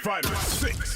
Fighter 6.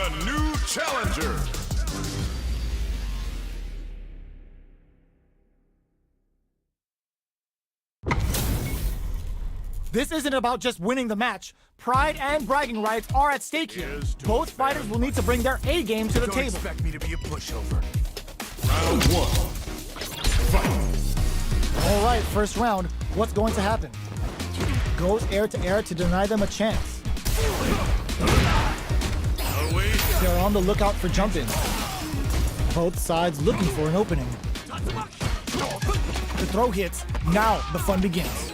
a new challenger. This isn't about just winning the match. Pride and bragging rights are at stake here. Both fighters will need to bring their A game to the table. Don't expect me to be a pushover. Round one. Fight. All right, first round. What's going to happen? Goes air to deny them a chance. They're on the lookout for jump-ins. Both sides looking for an opening. The throw hits. Now the fun begins.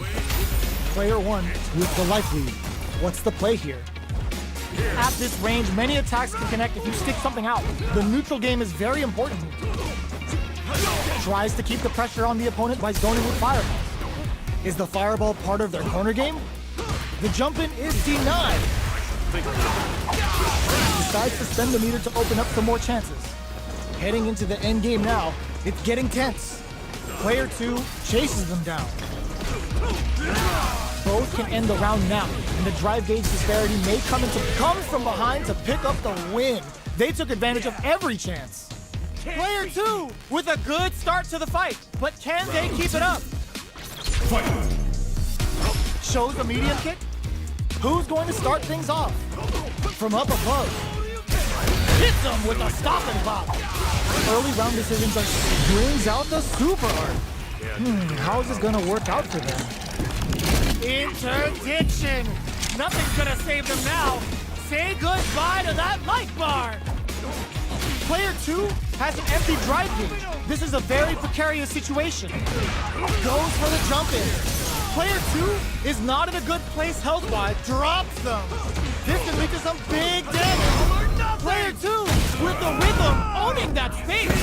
Player one with the life lead. What's the play here? At this range, many attacks can connect if you stick something out. The neutral game is very important. Tries to keep the pressure on the opponent by zoning with fireballs. Is the fireball part of their corner game? The jump-in is denied. Decides to spend the meter to open up some more chances. Heading into the end game now, it's getting tense. Player two chases them down. Both can end the round now, and the drive gauge disparity may come from behind to pick up the win. They took advantage of every chance. Player two with a good start to the fight, but can they keep it up? Shows a medium kick. Who's going to start things off? From up above. Hits him with a stop and pop. Early round decisions brings out the super art. How is this gonna work out for them? Interdiction! Nothing's gonna save them now. Say goodbye to that light bar. Player two has an empty drive gauge. This is a very precarious situation. Goes for the jump in. Player two is not in a good place health-wise. Drops them. This can lead to some big damage. Player two with the rhythm owning that space.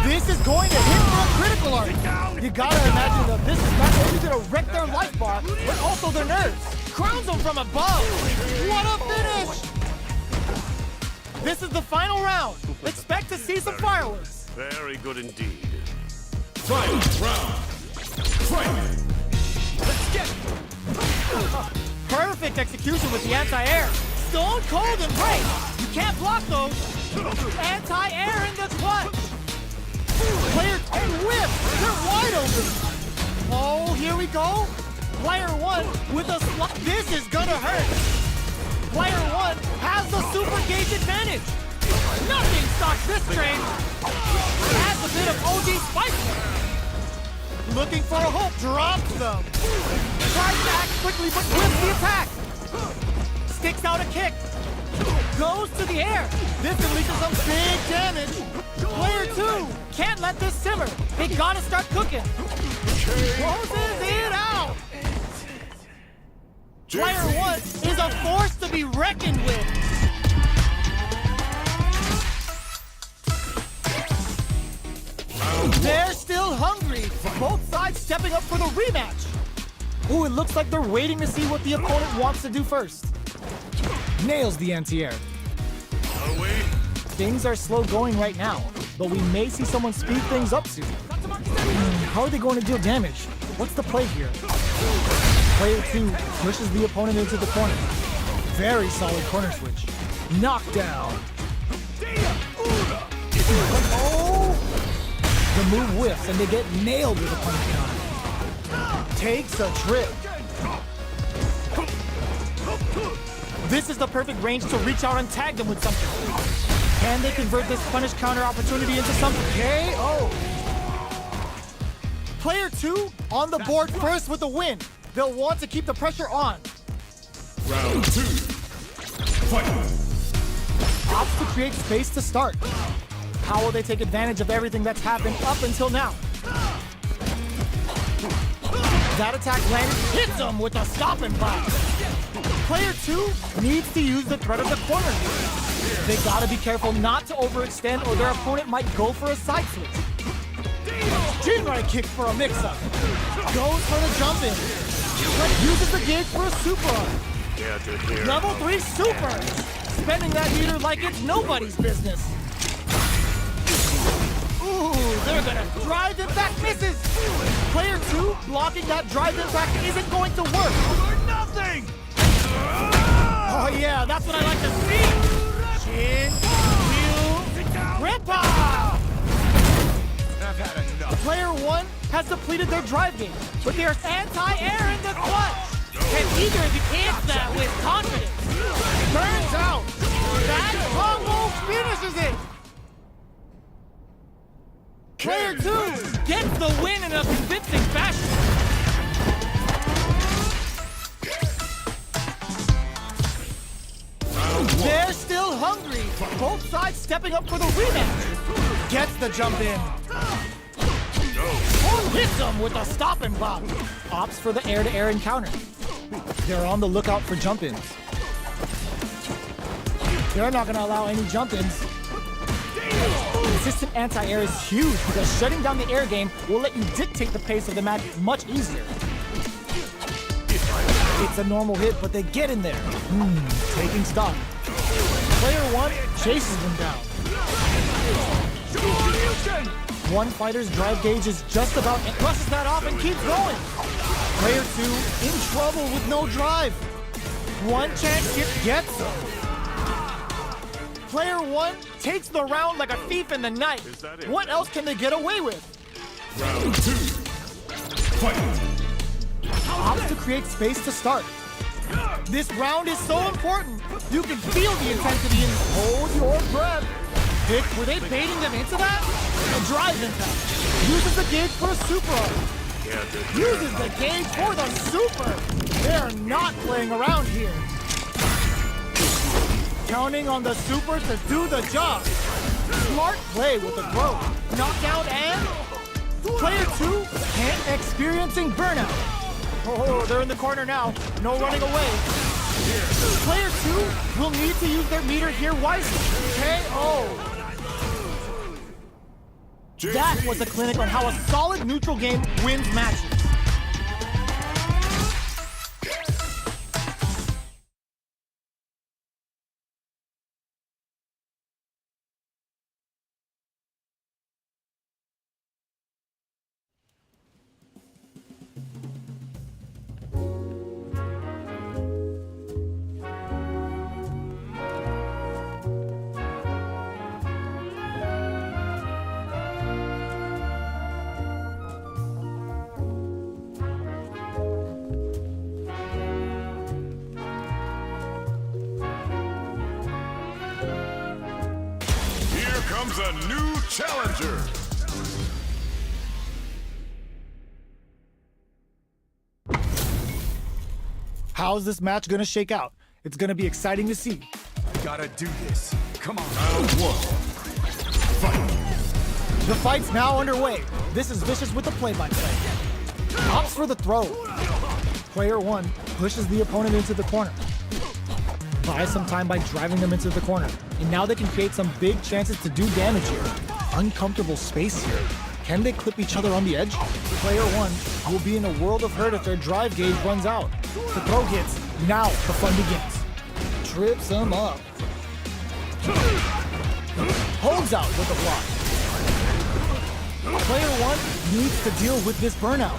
This is going to hit for a critical art. You gotta imagine that this is not only gonna wreck their life bar, but also their nerves. Crowns them from above. What a finish! This is the final round. Expect to see some fireworks. Very good indeed. Fight round. Fight. Let's get perfect execution with the anti-air. Stone cold and great. You can't block those. Anti-air in the clutch. Player and whip. They're wide open. Oh, here we go. Player one with a slot. This is gonna hurt. Player one has the super gauge advantage. Nothing stops this train. Adds a bit of OD spice. Looking for a hook, drops them. Tries to act quickly, but whips the attack. Sticks out a kick. Goes to the air. This can lead to some big damage. Player two can't let this simmer. They gotta start cooking. Closes it out. Player one is a force to be reckoned with. They're still hungry. Both sides stepping up for the rematch. Ooh, it looks like they're waiting to see what the opponent wants to do first. Nails the anti-air. Things are slow going right now, but we may see someone speed things up soon. How are they going to deal damage? What's the play here? Player two pushes the opponent into the corner. Very solid corner switch. Knockdown. Oh! The move whiffs and they get nailed with a punch counter. Takes a trip. This is the perfect range to reach out and tag them with something. Can they convert this punish counter opportunity into something? KO! Player two on the board first with a win. They'll want to keep the pressure on. Round two. Fight. Opts to create space to start. How will they take advantage of everything that's happened up until now? That attack landed, hits him with a stop and pop. Player two needs to use the threat of the corner. They gotta be careful not to overextend or their opponent might go for a side switch. Chin-right kick for a mix-up. Goes for the jump-in. Uses the gauge for a super. Level 3 super. Spending that meter like it's nobody's business. Ooh, they're gonna drive impact misses. Player two blocking that drive impact isn't going to work. Nothing! Oh yeah, that's what I like to see. Ripper! I've had enough. Player 1 has depleted their drive game, but there's anti-air in the clutch. And either of you answer that with confidence. Burns out. That combo finishes it. Player 2 gets the win in a convincing fashion. They're still hungry. Both sides stepping up for the rematch. Gets the jump in. Hits him with a stop and pop. Opts for the air-to-air encounter. They're on the lookout for jump-ins. They're not going to allow any jump-ins. Consistent anti-air is huge because shutting down the air game will let you dictate the pace of the match much easier. It's a normal hit, but they get in there. Taking stock. Player 1 chases them down. One fighter's drive gauge is just about and brushes that off and keeps going. Player 2 in trouble with no drive. One chance hit gets him. Player 1 takes the round like a thief in the night. What else can they get away with? Round 2. Fight. Opts to create space to start. This round is so important. You can feel the intensity and hold your breath. Vic, were they baiting them into that? A drive impact. Uses the gauge for a super art. Uses the gauge for the super. They're not playing around here. Counting on the super to do the job. Smart play with the throw. Knockout and player 2 can't experiencing burnout. Oh, they're in the corner now. No running away. Player 2 will need to use their meter here wisely. KO. That was a clinic on how a solid neutral game wins matches. Comes a new challenger. How's this match gonna shake out? It's gonna be exciting to see. Gotta do this. Come on. Round 1. Fight. The fight's now underway. This is Vicious with the play-by-play. Opts for the throw. Player 1 pushes the opponent into the corner. Buys some time by driving them into the corner. And now they can create some big chances to do damage here. Uncomfortable space here. Can they clip each other on the edge? Player 1 will be in a world of hurt if their drive gauge runs out. The throw hits. Now the fun begins. Trips them up. Holds out with the block. Player 1 needs to deal with this burnout.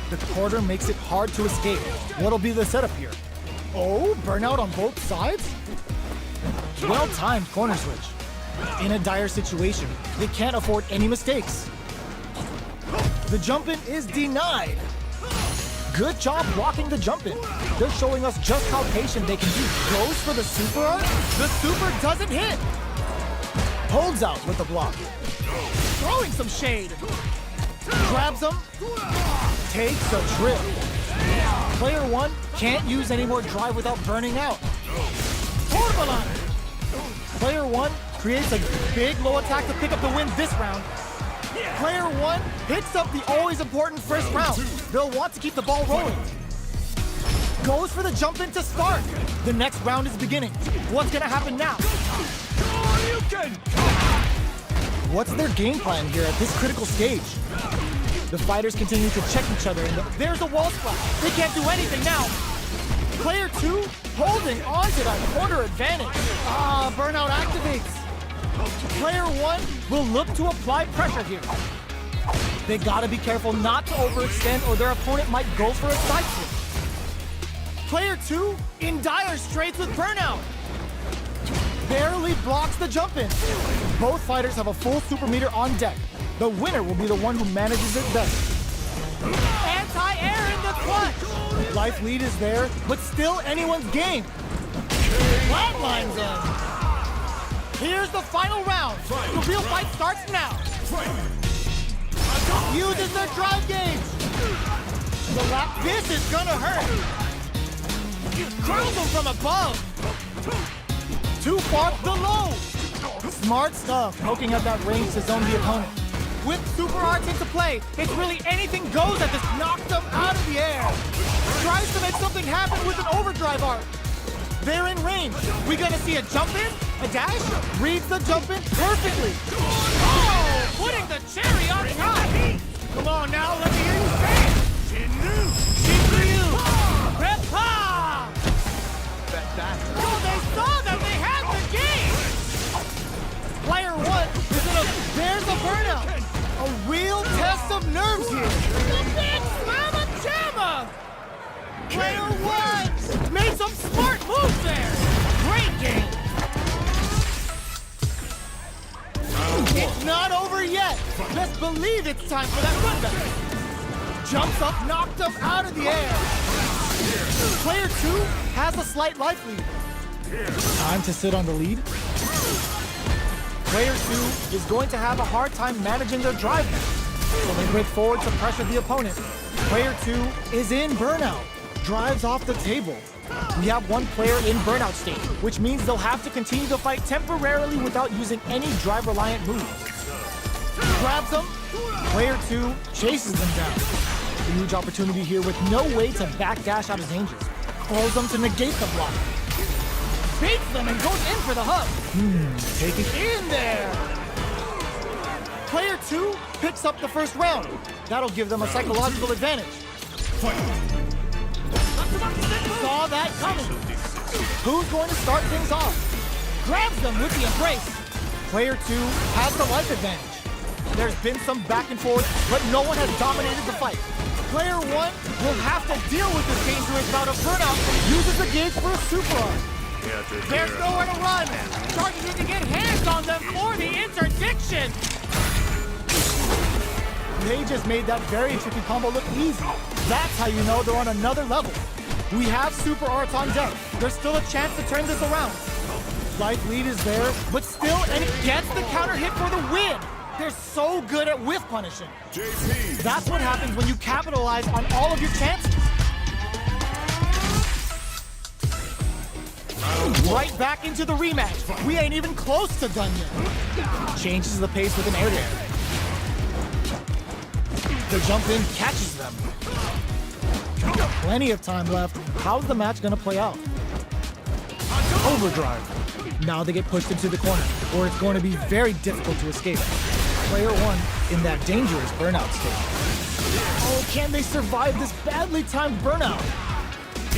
The quarter makes it hard to escape. What'll be the setup here? Oh, burnout on both sides? Well-timed corner switch. In a dire situation, they can't afford any mistakes. The jump-in is denied. Good job blocking the jump-in. They're showing us just how patient they can be. Goes for the super art. The super doesn't hit. Holds out with the block. Throwing some shade. Grabs him. Takes a trip. Player 1 can't use any more drive without burning out. Portabalon. Player 1 creates a big low attack to pick up the win this round. Player 1 picks up the always important first round. They'll want to keep the ball rolling. Goes for the jump in to start. The next round is beginning. What's gonna happen now? What's their game plan here at this critical stage? The fighters continue to check each other, and there's a wall splash. They can't do anything now. Player 2 holding on to that corner advantage. Burnout activates. Player 1 will look to apply pressure here. They gotta be careful not to overextend or their opponent might go for a side switch. Player 2 in dire straits with burnout. barely blocks the jump in. Both fighters have a full super meter on deck. The winner will be the one who manages it best. Anti-air in the clutch. Life lead is there, but still anyone's game. Flatlines in. Here's the final round. The real fight starts now. Uses the drive gauge. This is gonna hurt. Curls him from above. Too far below. Smart stuff, poking at that range to zone the opponent. With super arts into play, it's really anything goes at this. Knocks them out of the air. Tries to make something happen with an overdrive art. They're in range. We gonna see a jump in? A dash? Reads the jump in perfectly. Oh, putting the cherry on top. Come on now, let me hear you say it. Shinryu. Repa. Oh, they saw that they had the game. Player one is in a, there's a burnout. A real test of nerves here. The big slamma jamma. Player one made some smart moves there. Great game. It's not over yet. Best believe it's time for that runback. Jumps up, knocked him out of the air. Player two has a slight life lead. Time to sit on the lead. Player two is going to have a hard time managing their drive now, so they break forward to pressure the opponent. Player two is in burnout. Drives off the table. We have one player in burnout state, which means they'll have to continue to fight temporarily without using any drive-reliant moves. Grabs them. Player two chases them down. A huge opportunity here with no way to backdash out of dangers. Throws them to negate the block. Beats them and goes in for the hug. Taking in there. Player two picks up the first round. That'll give them a psychological advantage. Saw that coming. Who's going to start things off? Grabs them with the embrace. Player two has the life advantage. There's been some back and forth, but no one has dominated the fight. Player one will have to deal with this dangerous bout of burnout. Uses the gauge for a super arm. There's nowhere to run. Charges in to get hands on them for the interdiction. They just made that very tricky combo look easy. That's how you know they're on another level. We have super arts on deck. There's still a chance to turn this around. Life lead is there, but still, and it gets the counter hit for the win. They're so good at whiff punishing. That's what happens when you capitalize on all of your chances. Right back into the rematch. We ain't even close to done yet. Changes the pace with an air dare. The jump in catches them. Plenty of time left. How's the match gonna play out? Overdrive. Now they get pushed into the corner, or it's going to be very difficult to escape. Player one in that dangerous burnout state. Oh, can they survive this badly timed burnout?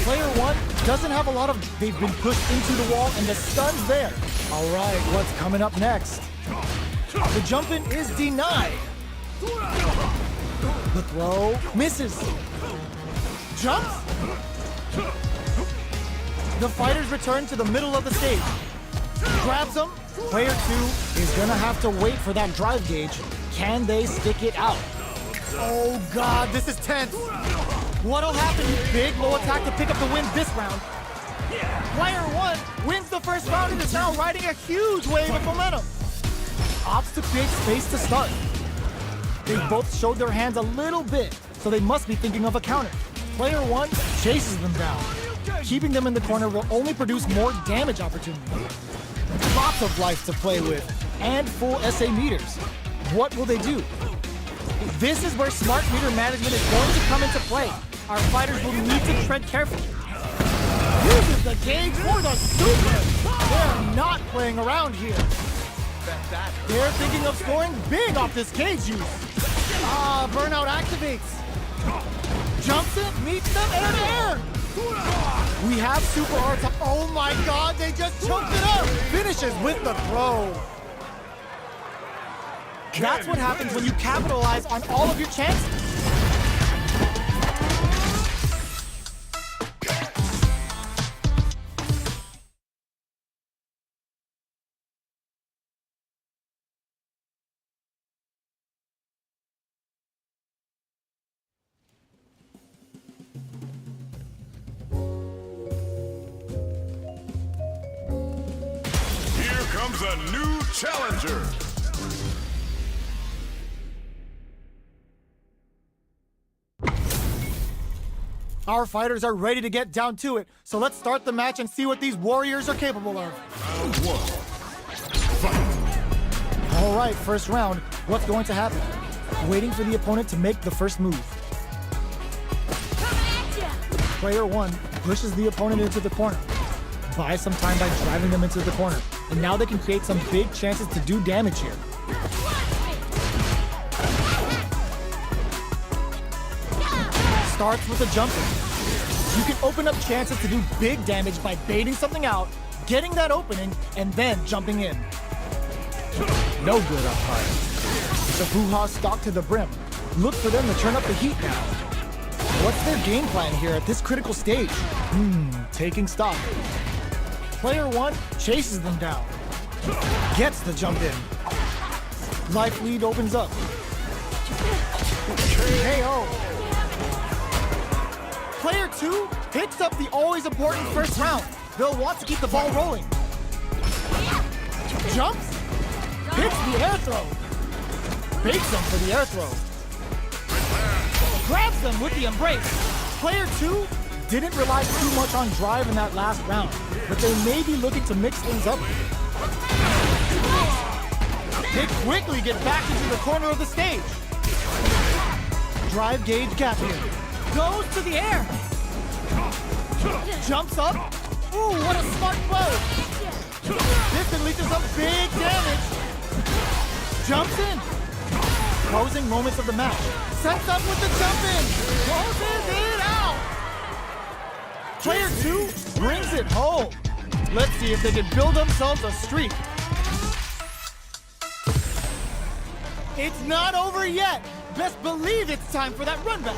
Player one doesn't have a lot of... They've been pushed into the wall and the stun's there. All right, what's coming up next? The jump in is denied. The throw misses. Jumps. The fighters return to the middle of the stage. Grabs him. Player two is gonna have to wait for that drive gauge. Can they stick it out? Oh God, this is tense. What'll happen? Big low attack to pick up the win this round. Player one wins the first round and is now riding a huge wave of momentum. Opts to create space to start. They both showed their hands a little bit, so they must be thinking of a counter. Player one chases them down. Keeping them in the corner will only produce more damage opportunities. Lots of life to play with, and full SA meters. What will they do? This is where smart meter management is going to come into play. Our fighters will need to tread carefully. Uses the gauge for the super! They're not playing around here. They're thinking of scoring big off this gauge use. Ah, burnout activates. Jumps it, meets them, and air! We have super arts. Oh my God, they just choked it up! Finishes with the throw. That's what happens when you capitalize on all of your chances. a new challenger. Our fighters are ready to get down to it, so let's start the match and see what these warriors are capable of. Round 1. Fight. All right, first round. What's going to happen? Waiting for the opponent to make the first move. Player 1 pushes the opponent into the corner. Buys some time by driving them into the corner. And now they can create some big chances to do damage here. Starts with a jumper. You can open up chances to do big damage by baiting something out, getting that opening, and then jumping in. No good up high. The Boo-Ha stalk to the brim. Look for them to turn up the heat now. What's their game plan here at this critical stage? Taking stock. Player 1 chases them down. Gets the jump in. Life lead opens up. KO. Player 2 picks up the always important first round. They'll want to keep the ball rolling. Jumps. Hits the air throw. Baits them for the air throw. Grabs them with the embrace. Player 2 didn't rely too much on drive in that last round, but they may be looking to mix things up. They quickly get back into the corner of the stage. Drive gauge gap here. Goes to the air. Jumps up. Ooh, what a smart blow. This can lead to some big damage. Jumps in. Closing moments of the match. Sets up with the jump in. Closes it out. Player 2 brings it home. Let's see if they can build themselves a streak. It's not over yet. Best believe it's time for that run back.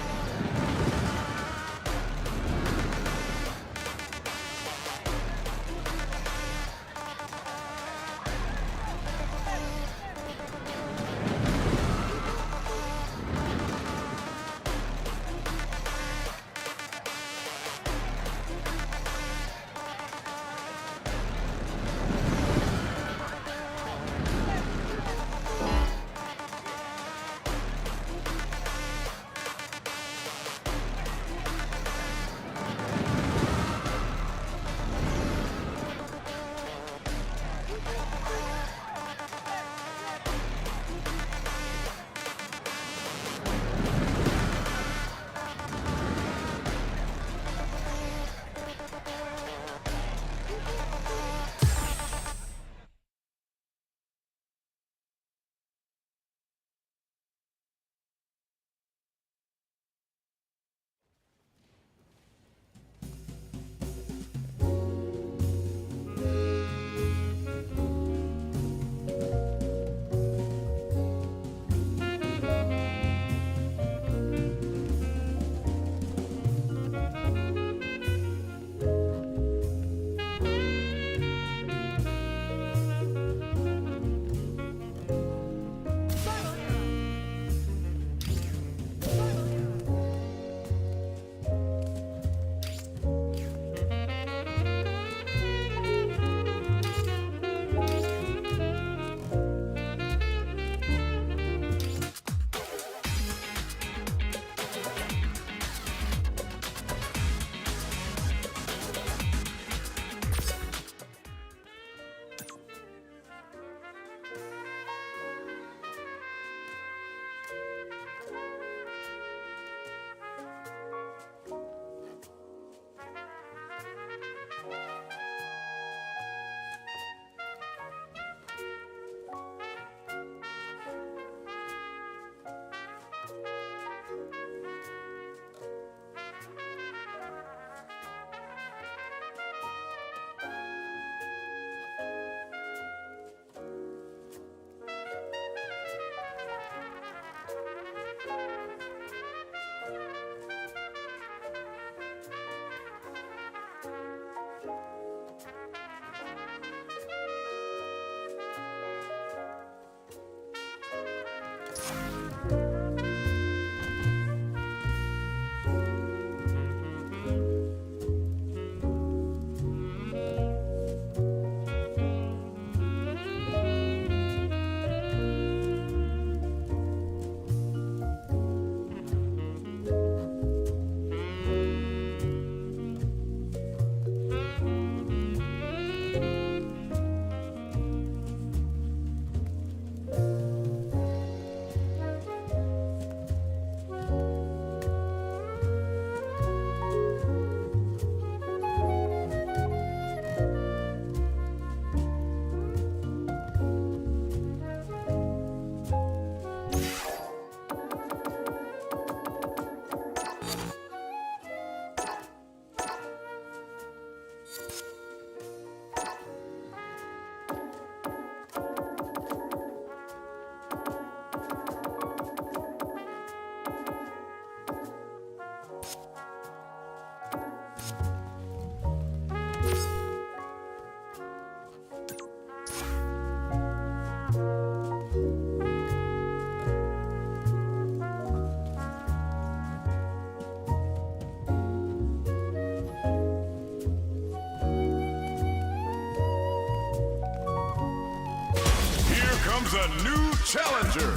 comes a new challenger.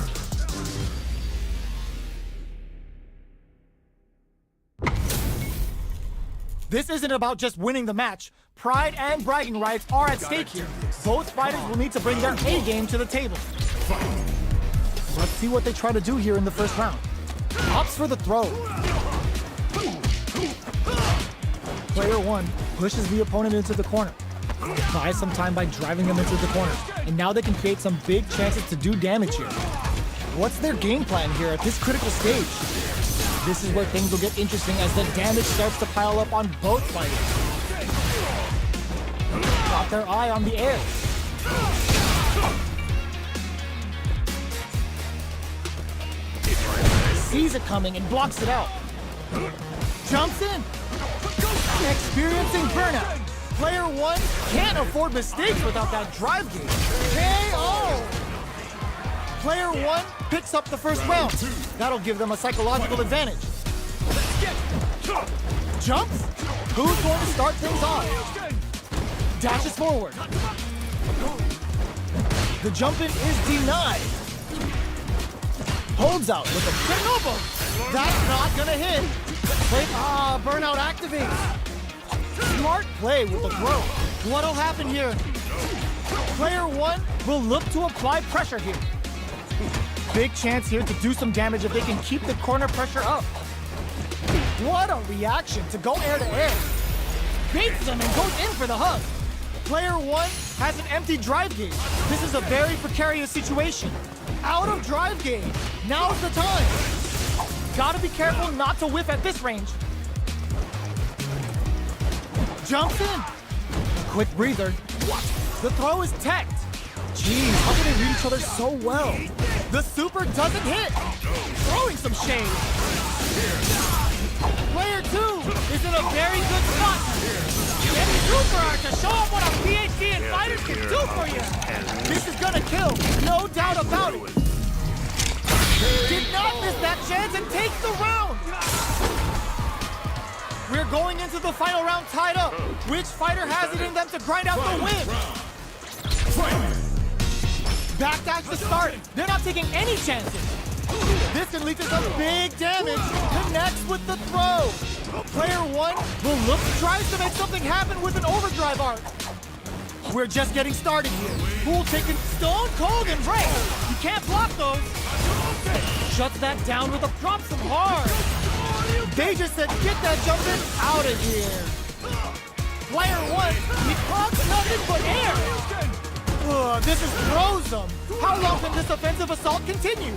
This isn't about just winning the match. Pride and bragging rights are at stake here. Both fighters will need to bring their A game to the table. Let's see what they try to do here in the first round. Opts for the throw. Player 1 pushes the opponent into the corner. Buys some time by driving them into the corner. And now they can create some big chances to do damage here. What's their game plan here at this critical stage? This is where things will get interesting as the damage starts to pile up on both fighters. Got their eye on the air. Sees it coming and blocks it out. Jumps in. Experiencing burnout. Player 1 can't afford mistakes without that drive game. KO! Player 1 picks up the first round. That'll give them a psychological advantage. Jumps? Who's going to start things off? Dashes forward. The jump in is denied. Holds out with a Chernobyl. That's not gonna hit. Burnout activates. Smart play with the throw. What'll happen here? Player 1 will look to apply pressure here. Big chance here to do some damage if they can keep the corner pressure up. What a reaction to go air to air. Baits them and goes in for the hug. Player 1 has an empty drive gauge. This is a very precarious situation. Out of drive gauge. Now's the time. Gotta be careful not to whiff at this range. Jumps in. Quick breather. The throw is teched. Jeez, how can they read each other so well? The super doesn't hit. Throwing some shade. Player 2 is in a very good spot. Getting super art to show off what a PhD in fighters can do for you. This is gonna kill, no doubt about it. Did not miss that chance and takes the round. We're going into the final round tied up. Which fighter has it in them to grind out the win? Backdash to start. They're not taking any chances. This can lead to some big damage. Connects with the throw. Player 1 will look tries to make something happen with an overdrive arc. We're just getting started here. Pool taking stone cold and break. You can't block those. Shuts that down with a drops them hard. They just said, get that jump in out of here. Player 1, he clogs nothing but air. This is frozen. How long can this offensive assault continue?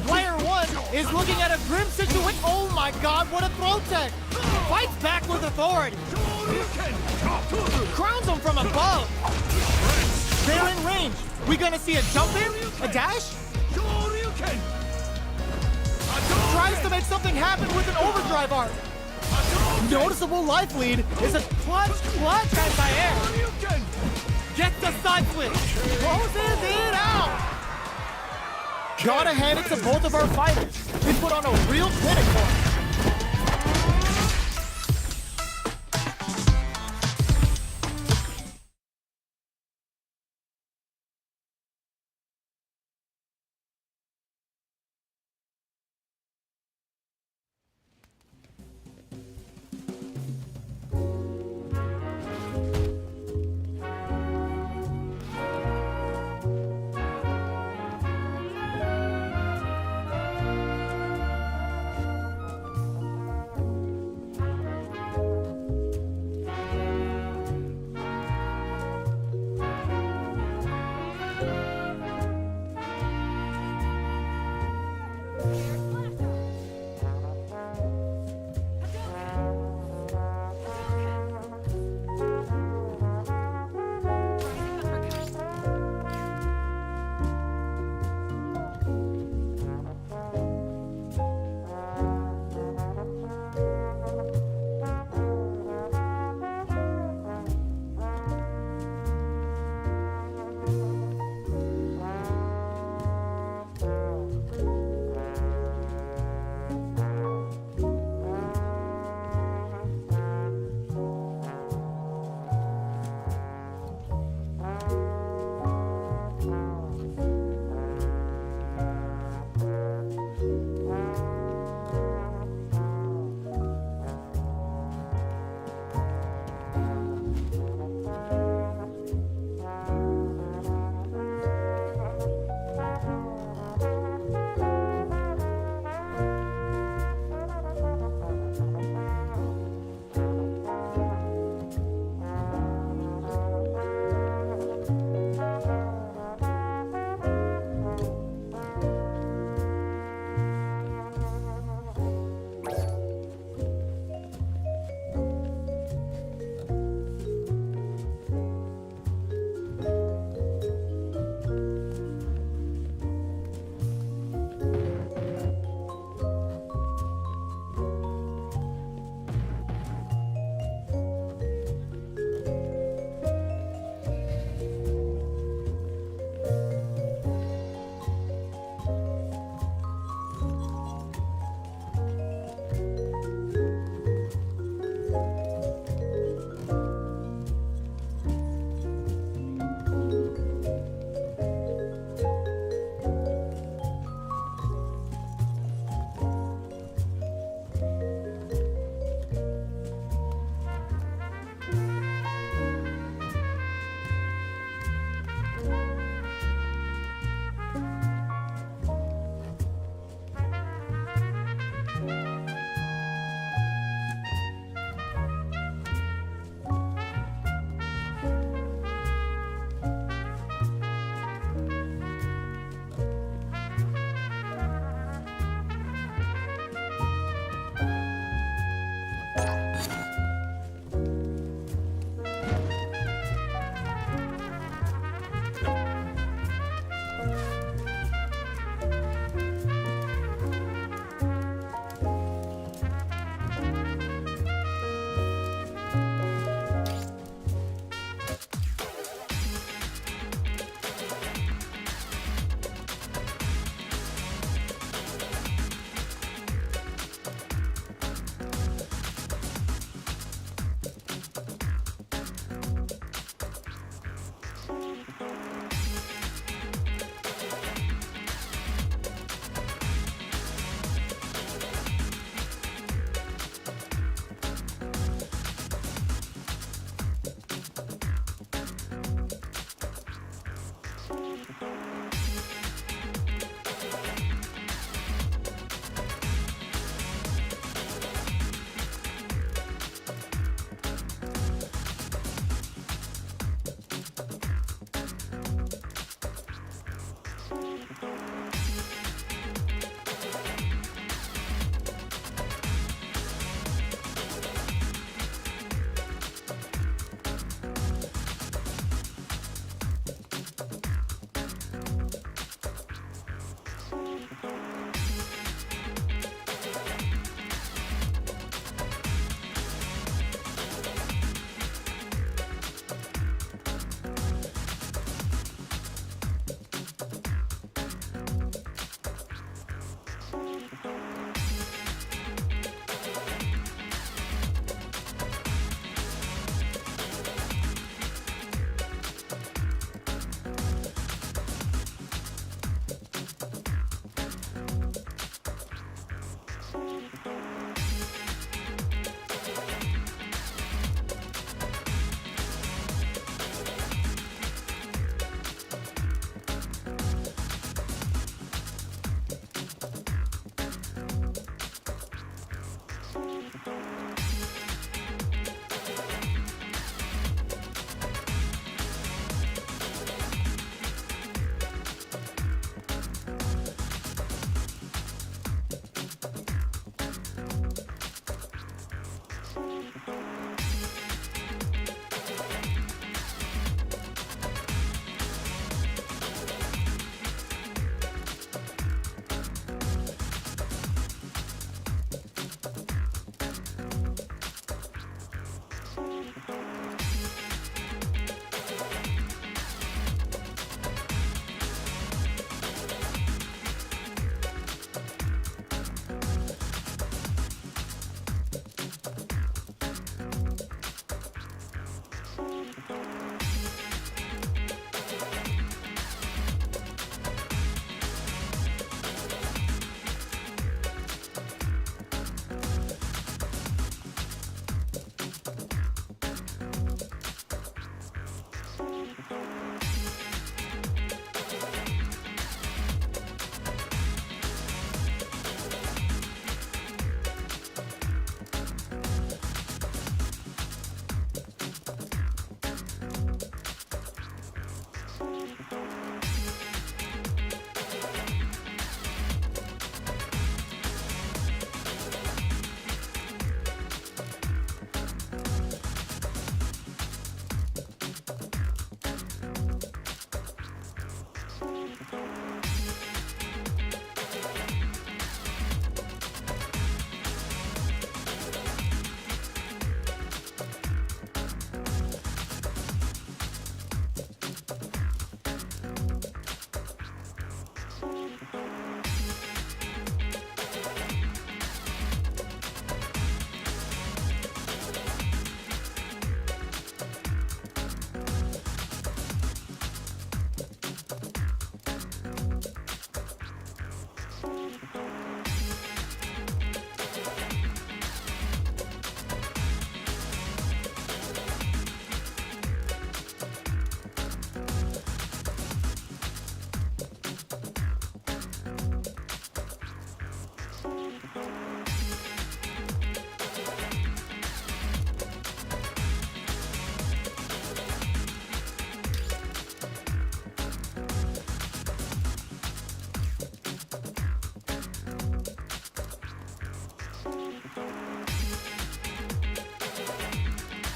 Player 1 is looking at a grim situation. Oh my god, what a throw tech. Fights back with authority. Crowns him from above. They're in range. We gonna see a jump in? A dash? Tries to make something happen with an overdrive arc. Noticeable life lead is a clutch anti-air. Gets the side switch. Closes it out. Gotta hand it to both of our fighters. They put on a real clinic for him.